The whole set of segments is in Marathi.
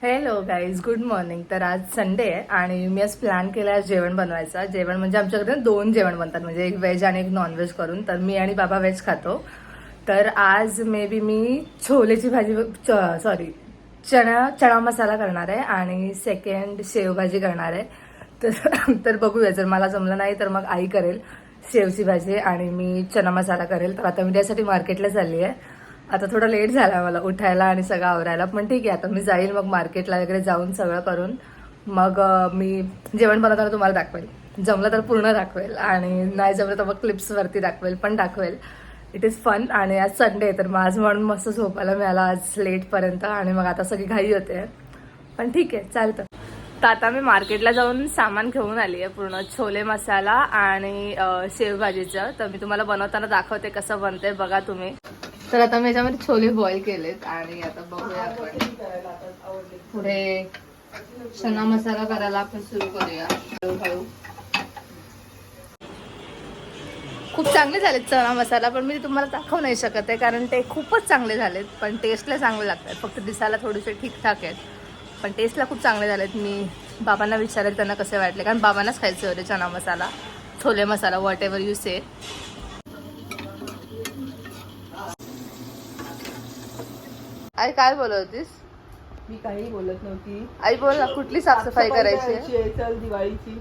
Hello guys, good morning. तर आज संडे आहे आणि मी आज प्लॅन केला आहे जेवण बनवायचा. जेवण म्हणजे आमच्याकडे 2 जेवण बनतात, म्हणजे एक व्हेज आणि एक नॉनव्हेज करून. तर मी आणि बाबा व्हेज खातो. तर आज मे बी मी छोलेची भाजी चणा मसाला करणार आहे आणि सेकंड शेवभाजी करणार आहे. तर बघूया, जर मला जमलं नाही तर मग आई करेल शेवची भाजी आणि मी चना मसाला करेल. तर आता मी त्यासाठी मार्केटला चालली आहे. आता थोडं लेट झाला मला उठायला आणि सगळं आवरायला, पण ठीक आहे. आता मी जाईल मग मार्केटला वगैरे जाऊन सगळं करून मग मी जेवण बनवताना तुम्हाला दाखवेल. जमलं तर पूर्ण दाखवेल आणि नाही जमलं तर मग क्लिप्सवरती दाखवेल, पण दाखवेल. It is fun. आणि आज संडे तर मग आज म्हणून मस्त झोपायला मिळाला आज लेटपर्यंत. आणि मग आता सगळी घाई होते, पण ठीक आहे, चालतं. तर आता मी मार्केटला जाऊन सामान घेऊन आली आहे, पूर्ण छोले मसाला आणि शेवभाजीचं. तर मी तुम्हाला बनवताना दाखवते कसं बनतंय, बघा तुम्ही. तर आता मी याच्यामध्ये छोले बॉईल केलेत आणि आता बघूया आपण पुढे चना मसाला करायला आपण सुरू करूया हळूहळू. खूप चांगले झालेत चना मसाला, पण मी तुम्हाला दाखवू नाही शकत आहे कारण ते खूपच चांगले झालेत. पण टेस्टला चांगले लागतात, फक्त दिसायला थोडेसे ठीकठाक आहेत, पण टेस्टला खूप चांगले झालेत. मी बाबांना विचारेल त्यांना कसे वाटले, कारण बाबांनाच खायचे होते चना मसाला, छोले मसाला, व्हॉट एव्हर यू से. आई काय बोलत होतीस? मी काही बोलत नव्हती. आई बोल ना, कुठली साफसफाई करायची आहे? चल दिवाळीची.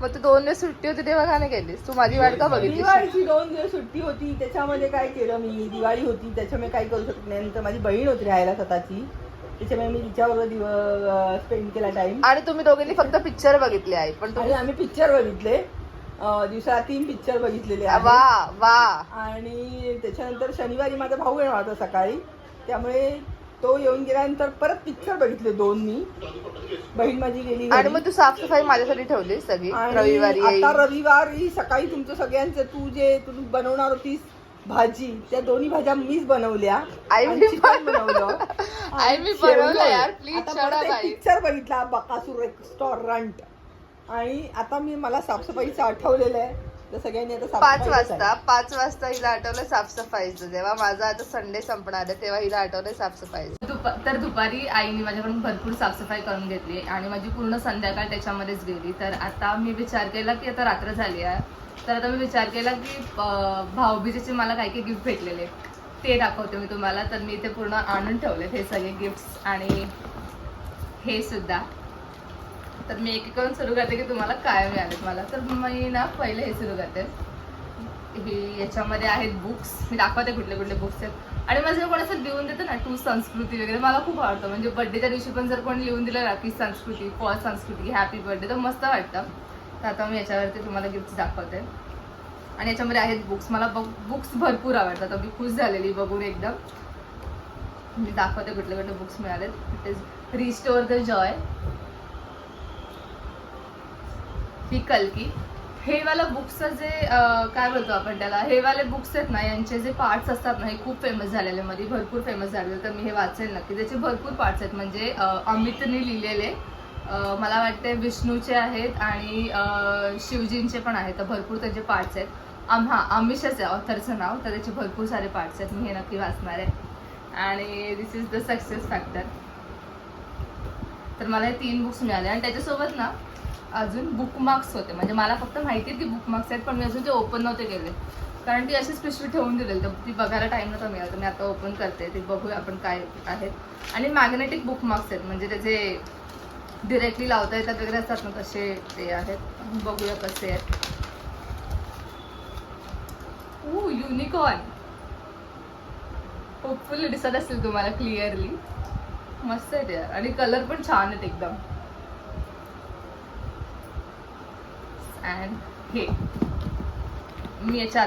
मग तू 2 दिवस सुट्टी होती तेव्हा का नाही केलीस? तू माझी वाट का बघितली? दिवाळीची 2 दिवस सुट्टी होती, त्याच्यामध्ये काय केलं मी, दिवाळी होती त्याच्यामुळे काही करू शकत नाही. नंतर माझी बहीण होती राहायला स्वतःची, त्याच्यामुळे मी तिच्याबरोबर स्पेंड केला टाइम. आणि तुम्ही दोघींनी फक्त पिक्चर बघितले आहे, पण आणि आम्ही पिक्चर बघितले, दिवसात 3 पिक्चर बघितलेले आहेत. वा वा. आणि त्याच्यानंतर शनिवारी माझा भाऊ येणार होता सकाळी, त्यामुळे तो येऊन गेल्यानंतर परत पिक्चर बघितले 2 मी. बहीण माझी गेली आणि मग तू साफसफाई माझ्यासाठी ठेवली सगळी रविवारी. आता रविवारी सकाळी तुमचं सगळ्यांचं तू बनवणार होतीस भाजी, त्या दोन्ही भाज्या मीच बनवल्या. आई मी बनवलं. आई मी बनवलं यार, प्लीज पिक्चर बघितला बकासूर रेस्टॉरंट. आणि आता मला साफसफाईचं आठवलेलं आहे, तर सगळ्यांनी आता 5 वाजता हिला आठवलं साफसफाईचं. जेव्हा माझा आता संडे संपणार आहे तेव्हा हिला आठवलंय साफसफाईचं. तर दुपारी आईने माझ्याकडून भरपूर साफसफाई करून घेतली आणि माझी पूर्ण संध्याकाळ त्याच्यामध्येच गेली. तर आता मी विचार केला की आता रात्र झाली आहे, तर आता मी विचार केला की भाऊबीजेचे मला काही काही गिफ्ट भेटलेले ते दाखवते मी तुम्हाला. तर मी ते पूर्ण आणून ठेवले हे सगळे गिफ्ट्स आणि हे सुद्धा. तर मी एक करून सुरू करते की तुम्हाला काय मिळालेत मला. तर मी ना पहिले हे सुरू करते. हे याच्यामध्ये आहेत बुक्स, मी दाखवते कुठले कुठले बुक्स आहेत. आणि माझं कोण असं लिहून देतं ना, टू संस्कृती वगैरे, मला खूप आवडतं. म्हणजे बर्थडेच्या दिवशी पण जर कोणी लिहून दिलं ना की संस्कृती, फॉर संस्कृती, हॅपी बर्थडे, तर मस्त वाटतं. तर आता मी याच्यावरती तुम्हाला गिफ्ट दाखवते. आणि याच्यामध्ये आहेत बुक्स. मला बुक्स भरपूर आवडतात, तर मी खुश झालेली बघून एकदम. मी दाखवते कुठले कुठले बुक्स मिळालेत. It is restore the joy, ही कल्की. हे वाला बुक्सचं जे काय बोलतो आपण त्याला, हे वाले बुक्स आहेत ना, यांचे जे पार्ट्स असतात ना, हे खूप फेमस झालेले, मध्ये भरपूर फेमस झालेले. तर मी हे वाचेल नक्की. त्याचे भरपूर पार्ट्स आहेत, म्हणजे अमितने लिहिलेले, मला वाटते विष्णूचे आहेत आणि शिवजींचे पण आहेत. तर भरपूर त्याचे पार्ट्स आहेत. अमिषच आहे ऑथरचं नाव. तर त्याचे भरपूर सारे पार्ट्स आहेत, मी हे नक्की वाचणार आहे. आणि दिस इज द सक्सेस फॅक्टर. तर मला हे 3 बुक्स मिळाले आणि त्याच्यासोबत ना अजून बुकमार्क्स होते. म्हणजे मला फक्त माहिती आहे की बुकमार्क्स आहेत, पण मी अजून ते ओपन नव्हते केले, कारण ती अशीच पिशवी ठेवून दिलेली, तर ती बघायला टाईम नव्हता मिळाला. तर मी आता ओपन करते, ते बघूया आपण काय आहेत. आणि मॅग्नेटिक बुकमार्क्स आहेत, म्हणजे त्याचे डिरेक्टली लावता येतात वगैरे असतात ना, तसे ते आहेत. बघूया कसे आहेत. युनिकॉर्न, होपफुली दिसत असेल तुम्हाला क्लिअरली. मस्त आहे ते यार, आणि कलर पण छान आहेत एकदम. अँड हे मी याच्या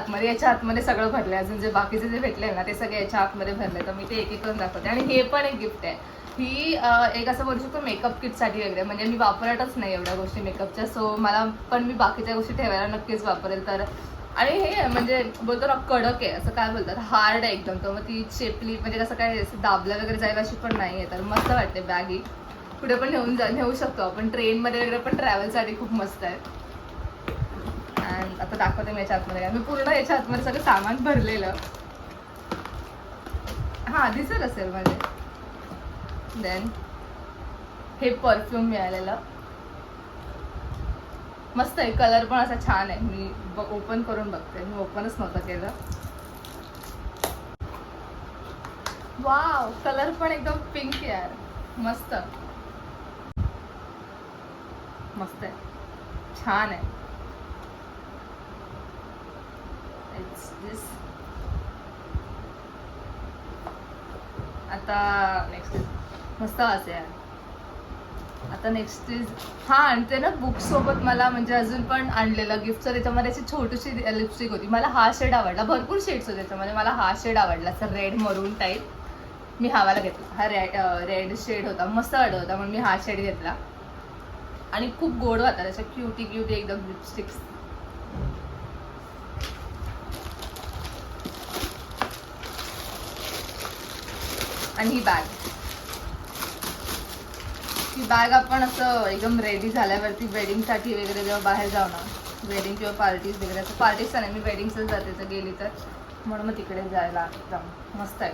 आतमध्ये सगळं भरलंय. अजून जे बाकीचे जे भेटले ना ते सगळे याच्या आतमध्ये भरले, तर मी ते एक एक करून दाखवते. आणि हे पण एक गिफ्ट आहे. ही एक असं बोलू शकतो मेकअप किटसाठी वगैरे, म्हणजे मी वापरतच नाही एवढ्या गोष्टी मेकअपच्या, सो मला पण मी बाकीच्या गोष्टी ठेवायला नक्कीच वापरेल. तर आणि हे म्हणजे बोलतो ना कडक आहे, असं काय बोलतात, हार्ड आहे एकदम. तर मग ती शेपली म्हणजे कसं काय दाबलं वगैरे जाईल अशी पण नाही आहे. तर मस्त वाटते. बॅगी कुठे पण नेऊ शकतो आपण, ट्रेनमध्ये वगैरे पण ट्रॅव्हलसाठी खूप मस्त आहे. अँड आता दाखवते मी याच्या आतमध्ये. मी पूर्ण याच्या आतमध्ये सगळं सामान भरलेलं, हां दिसत असेल म्हणजे. देन हे परफ्यूम मिळालेलं. मस्त आहे, कलर पण असा छान आहे. मी ओपन करून बघते, मी ओपनच नव्हतं केलं. वाव, कलर पण एकदम पिंक यार, मस्त मस्त आहे, छान आहे. It's this. आता नेक्स्ट मस्त वास यार. आता नेक्स्ट इज हा, आणते ना बुक सोबत मला, म्हणजे अजून पण आणलेलं गिफ्टचं. त्याच्यामध्ये अशी छोटीशी लिपस्टिक होती. मला हा शेड आवडला, भरपूर शेड्स होते त्याच्यामध्ये. मला हा शेड आवडला, असं रेड मरून टाईप. मी हावाला घेतला. हा रेड शेड होता, मस्त वाटत होता म्हणून मी हा शेड घेतला. आणि खूप गोड होता, त्याच्या क्युटी क्युटी एकदम लिपस्टिक्स. आणि ही बॅग आपण असं एकदम रेडी झाल्यावरती वेडिंगसाठी वगैरे जेव्हा बाहेर जाऊ ना, वेडिंग किंवा पार्टीज वगैरे, असं पार्टीज नाही, मी वेडिंगच जाते तर गेली तर, म्हणून मग तिकडे जायला एकदम मस्त आहे,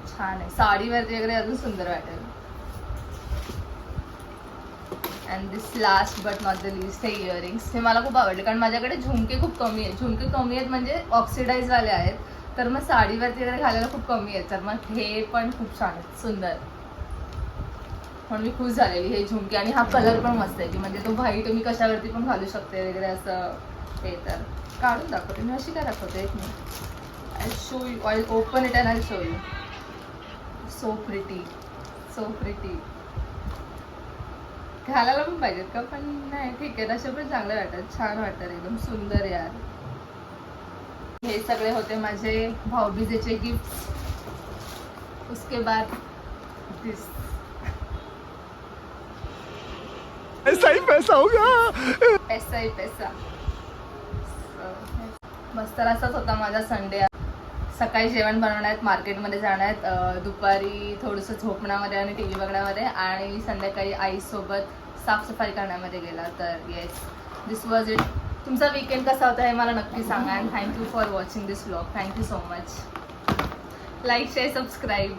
छान आहे. साडीवरती वगैरे अजून सुंदर वाटेल. And this last but not the list, हे इयरिंग्स. हे मला खूप आवडले, कारण माझ्याकडे झुमके खूप कमी आहेत. झुमके कमी आहेत म्हणजे ऑक्सिडाईजवाले आहेत, तर मग साडीवरती वगैरे घालायला खूप कमी आहेत. तर मग हे पण खूप छान आहेत, सुंदर, म्हणून मी खुश झालेली हे झुमके. आणि हा कलर पण मस्त आहे, की म्हणजे तो व्हाईट मी कशावरती पण घालू शकते वगैरे असं. हे तर काढून दाखवते मी, अशी काय दाखवते, एक minute. I show you, I open it and I show you. So pretty, so pretty. घालायला पण पाहिजेत का, पण नाही ठीक आहे, तसे पण चांगले वाटतात, छान वाटतात, एकदम सुंदर यार. हे सगळे होते माझे भाऊबीजेचे गिफ्ट. उसके बाद दिस, ऐसा ही पैसा होगा, पैसा ही पैसा. मस्त असाच होता माझा संडे. सकाळी जेवण बनवण्यात, मार्केटमध्ये जाण्यात, दुपारी थोडंसं झोपण्यामध्ये आणि टी व्ही बघण्यामध्ये, आणि संध्याकाळी आईसोबत साफसफाई करण्यामध्ये गेला. तर येस, दिस वॉज इट. तुमचा वीकेंड कसा होता हे मला नक्की सांगा. And thank you for watching this vlog. Thank you so much. Like, share, subscribe.